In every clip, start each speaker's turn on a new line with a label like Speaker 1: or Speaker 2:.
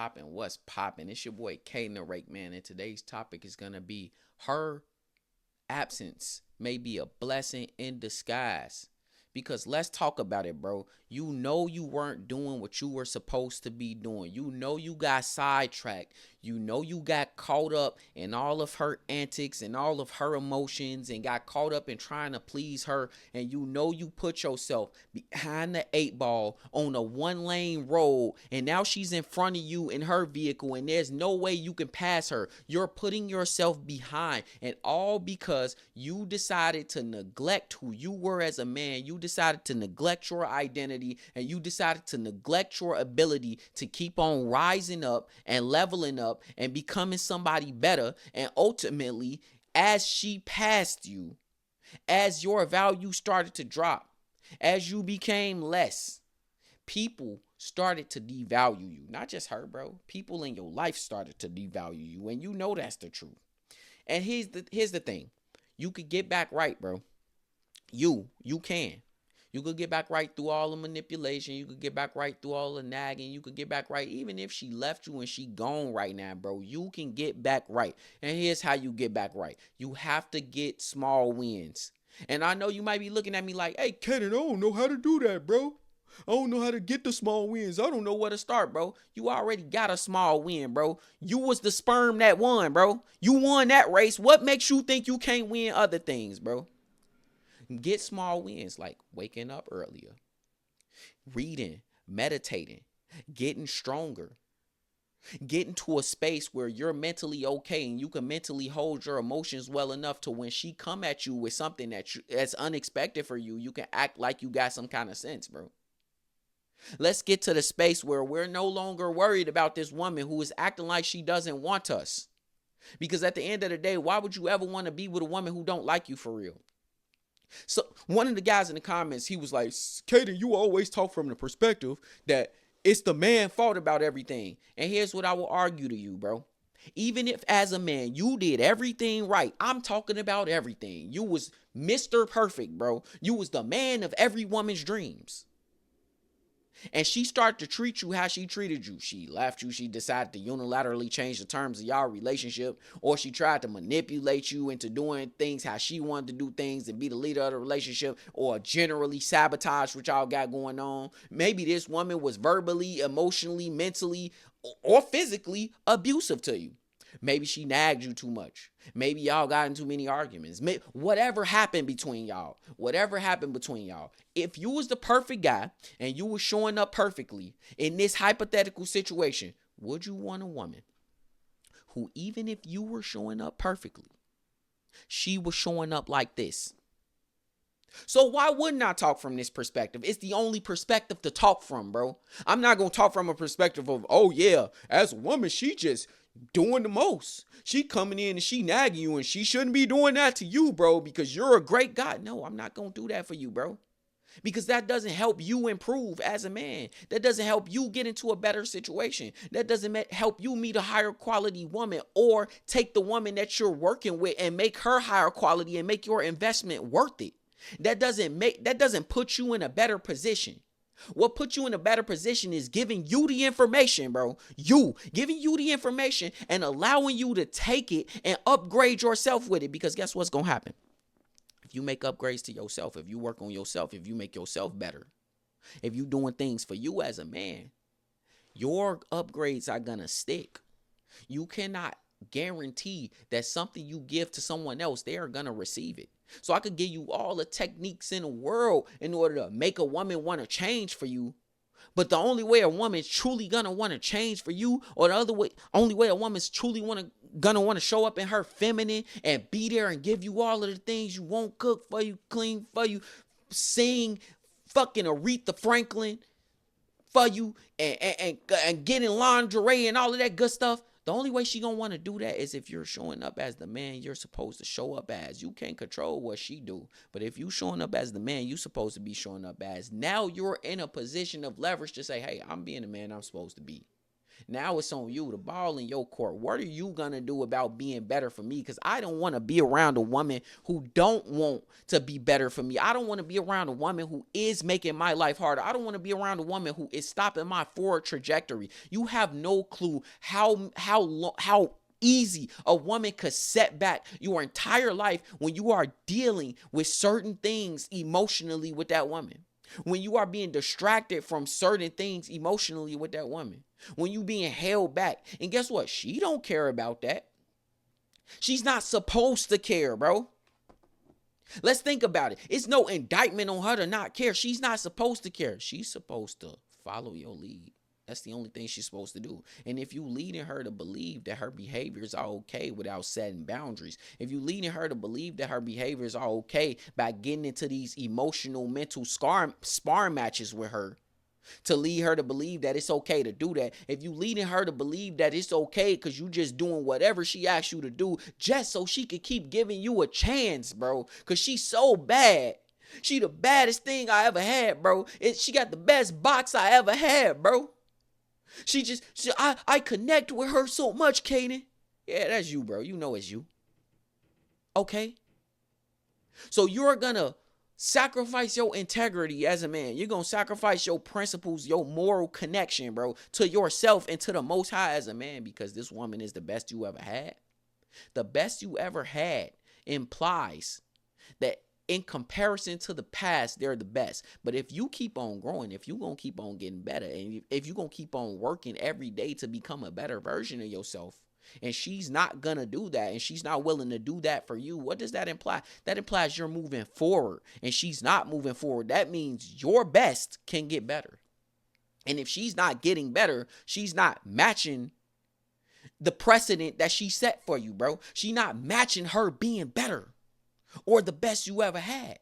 Speaker 1: popping? What's popping? It's your boy Caden the Rake Man, and today's topic is gonna be her absence may be a blessing in disguise. Because let's talk about it, bro. You know you weren't doing what you were supposed to be doing. You know you got sidetracked. You know you got caught up in all of her antics and all of her emotions and got caught up in trying to please her. And you know you put yourself behind the 8 ball on a 1-lane road. And now she's in front of you in her vehicle and there's no way you can pass her. You're putting yourself behind. And all because you decided to neglect who you were as a man. You decided to neglect your identity and you decided to neglect your ability to keep on rising up and leveling up and becoming somebody better. And ultimately, as she passed you, as your value started to drop, as you became less, people started to devalue you. Not just her, bro. People in your life started to devalue you, and you know that's the truth. And here's the thing. You could get back right, bro. You can. You could get back right through all the manipulation. You could get back right through all the nagging. You could get back right. Even if she left you and she gone right now, bro, you can get back right. And here's how you get back right. You have to get small wins. And I know you might be looking at me like, hey, Kenan, I don't know how to do that, bro. I don't know how to get the small wins. I don't know where to start, bro. You already got a small win, bro. You was the sperm that won, bro. You won that race. What makes you think you can't win other things, bro? Get small wins like waking up earlier, reading, meditating, getting stronger, getting to a space where you're mentally okay and you can mentally hold your emotions well enough to when she come at you with something that's unexpected for you, you can act like you got some kind of sense, bro. Let's get to the space where we're no longer worried about this woman who is acting like she doesn't want us. Because at the end of the day, why would you ever want to be with a woman who don't like you for real? So one of the guys in the comments, he was like, Kaden, you always talk from the perspective that it's the man's fault about everything. And here's what I will argue to you, bro. Even if as a man, you did everything right. I'm talking about everything. You was Mr. Perfect, bro. You was the man of every woman's dreams. And she started to treat you how she treated you. She left you. She decided to unilaterally change the terms of y'all relationship. Or she tried to manipulate you into doing things how she wanted to do things and be the leader of the relationship. Or generally sabotage what y'all got going on. Maybe this woman was verbally, emotionally, mentally, or physically abusive to you. Maybe she nagged you too much. Maybe y'all got in too many arguments. Whatever happened between y'all. If you was the perfect guy and you was showing up perfectly in this hypothetical situation, would you want a woman who, even if you were showing up perfectly, she was showing up like this? So why wouldn't I talk from this perspective? It's the only perspective to talk from, bro. I'm not going to talk from a perspective of, oh yeah, as a woman, she just doing the most. She coming in and she nagging you and she shouldn't be doing that to you, bro, because you're a great guy. No, I'm not going to do that for you, bro. Because that doesn't help you improve as a man. That doesn't help you get into a better situation. That doesn't help you meet a higher quality woman or take the woman that you're working with and make her higher quality and make your investment worth it. That doesn't put you in a better position. What puts you in a better position is giving you the information, bro. Giving you the information and allowing you to take it and upgrade yourself with it. Because guess what's going to happen? If you make upgrades to yourself, if you work on yourself, if you make yourself better, if you doing things for you as a man, your upgrades are going to stick. You cannot guarantee that something you give to someone else, they are going to receive it. So I could give you all the techniques in the world in order to make a woman want to change for you. But the only way a woman's truly going to want to change for you, or the only way a woman's truly gonna want to show up in her feminine and be there and give you all of the things you want, cook for you, clean for you, sing fucking Aretha Franklin for you, and getting lingerie and all of that good stuff. The only way she gonna want to do that is if you're showing up as the man you're supposed to show up as. You can't control what she do, but if you showing up as the man you supposed to be showing up as, now you're in a position of leverage to say, hey, I'm being the man I'm supposed to be. Now it's on you. The ball in your court. What are you gonna do about being better for me? Because I don't want to be around a woman who don't want to be better for me. I don't want to be around a woman who is making my life harder. I don't want to be around a woman who is stopping my forward trajectory. You have no clue how easy a woman could set back your entire life when you are dealing with certain things emotionally with that woman. When you are being distracted from certain things emotionally with that woman. When you being held back. And guess what? She don't care about that. She's not supposed to care, bro. Let's think about it. It's no indictment on her to not care. She's not supposed to care. She's supposed to follow your lead. That's the only thing she's supposed to do. And if you leading her to believe that her behaviors are okay without setting boundaries, if you leading her to believe that her behaviors are okay by getting into these emotional, mental sparring matches with her, to lead her to believe that it's okay to do that, if you leading her to believe that it's okay because you just doing whatever she asks you to do just so she could keep giving you a chance, bro, because she's so bad. She the baddest thing I ever had, bro. She got the best box I ever had, bro. I connect with her so much, Kaden. Yeah, that's you, bro. You know it's you. Okay? So you're gonna sacrifice your integrity as a man. You're gonna sacrifice your principles, your moral connection, bro, to yourself and to the Most High as a man because this woman is the best you ever had. The best you ever had implies that in comparison to the past, they're the best. But if you keep on growing, if you're going to keep on getting better, and if you're going to keep on working every day to become a better version of yourself, and she's not going to do that, and she's not willing to do that for you, what does that imply? That implies you're moving forward, and she's not moving forward. That means your best can get better. And if she's not getting better, she's not matching the precedent that she set for you, bro. She's not matching her being better. Or the best you ever had.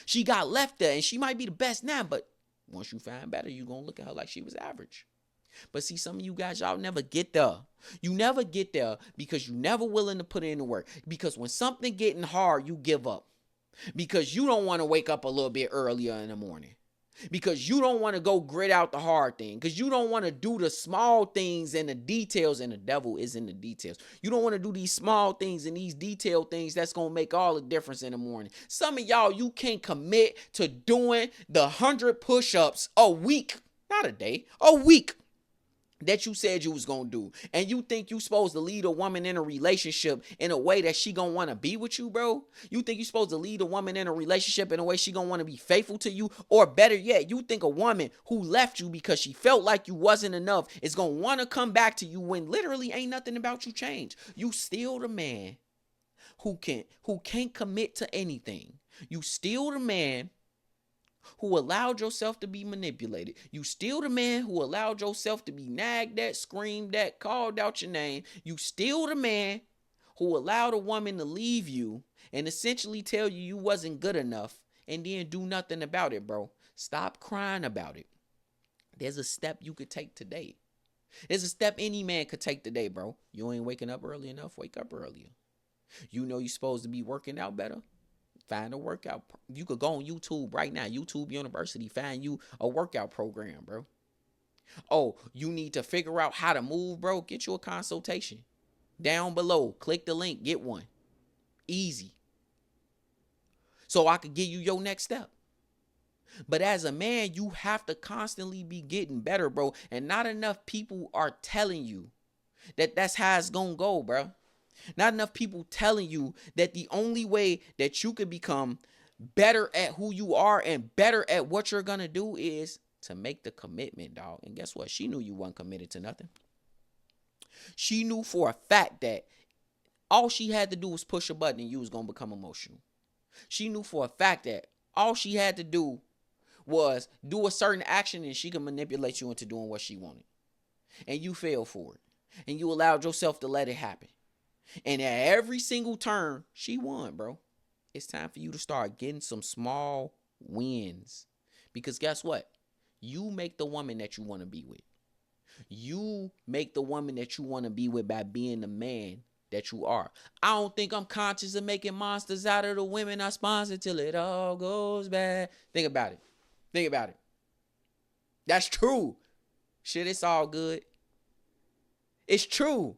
Speaker 1: She got left there and she might be the best now, but once you find better, you're going to look at her like she was average. But see, some of you guys, y'all never get there. You never get there because you're never willing to put in the work. Because when something getting hard, you give up. Because you don't want to wake up a little bit earlier in the morning. Because you don't want to go grit out the hard thing. Because you don't want to do the small things and the details, and the devil is in the details. You don't want to do these small things and these detailed things that's going to make all the difference in the morning. Some of y'all, you can't commit to doing the 100 push-ups a week. Not a day, a week. That you said you was gonna do, and you think you supposed to lead a woman in a relationship in a way that she gonna want to be with you, bro? You think you supposed to lead a woman in a relationship in a way she gonna want to be faithful to you? Or better yet, you think a woman who left you because she felt like you wasn't enough is gonna want to come back to you when literally ain't nothing about you changed? You still the man who can't commit to anything. You still the man who allowed yourself to be manipulated. You still the man who allowed yourself to be nagged at, screamed at, called out your name. You still the man who allowed a woman to leave you and essentially tell you you wasn't good enough and then do nothing about it, bro. Stop crying about it. There's a step you could take today. There's a step any man could take today, bro. You ain't waking up early enough, wake up earlier. You know you're supposed to be working out better. Find a workout. You could go on YouTube right now. YouTube University. Find you a workout program, bro. Oh, you need to figure out how to move, bro. Get you a consultation. Down below. Click the link. Get one. Easy. So I could give you your next step. But as a man, you have to constantly be getting better, bro. And not enough people are telling you that that's how it's gonna go, bro. Not enough people telling you that the only way that you can become better at who you are and better at what you're going to do is to make the commitment, dog. And guess what? She knew you weren't committed to nothing. She knew for a fact that all she had to do was push a button and you was going to become emotional. She knew for a fact that all she had to do was do a certain action and she could manipulate you into doing what she wanted. And you fell for it. And you allowed yourself to let it happen. And at every single turn, she won, bro. It's time for you to start getting some small wins. Because guess what? You make the woman that you want to be with. You make the woman that you want to be with by being the man that you are. I don't think I'm conscious of making monsters out of the women I sponsor till it all goes bad. Think about it. Think about it. That's true. Shit, it's all good. It's true.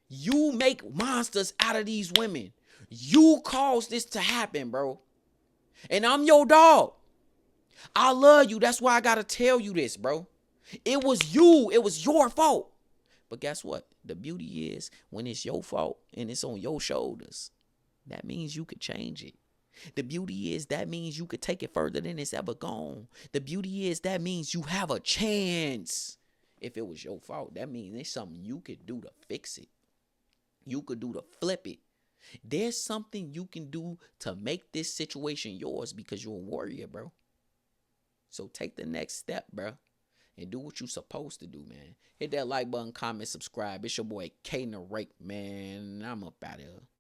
Speaker 1: You make monsters out of these women. You caused this to happen, bro. And I'm your dog. I love you. That's why I gotta tell you this, bro. It was you. It was your fault. But guess what? The beauty is when it's your fault and it's on your shoulders, that means you could change it. The beauty is that means you could take it further than it's ever gone. The beauty is that means you have a chance. If it was your fault, that means there's something you could do to fix it. You could do to flip it. There's something you can do to make this situation yours because you're a warrior, bro. So take the next step, bro, and do what you're supposed to do, man. Hit that like button, comment, subscribe. It's your boy, Caden the Rake, man. I'm up out of here.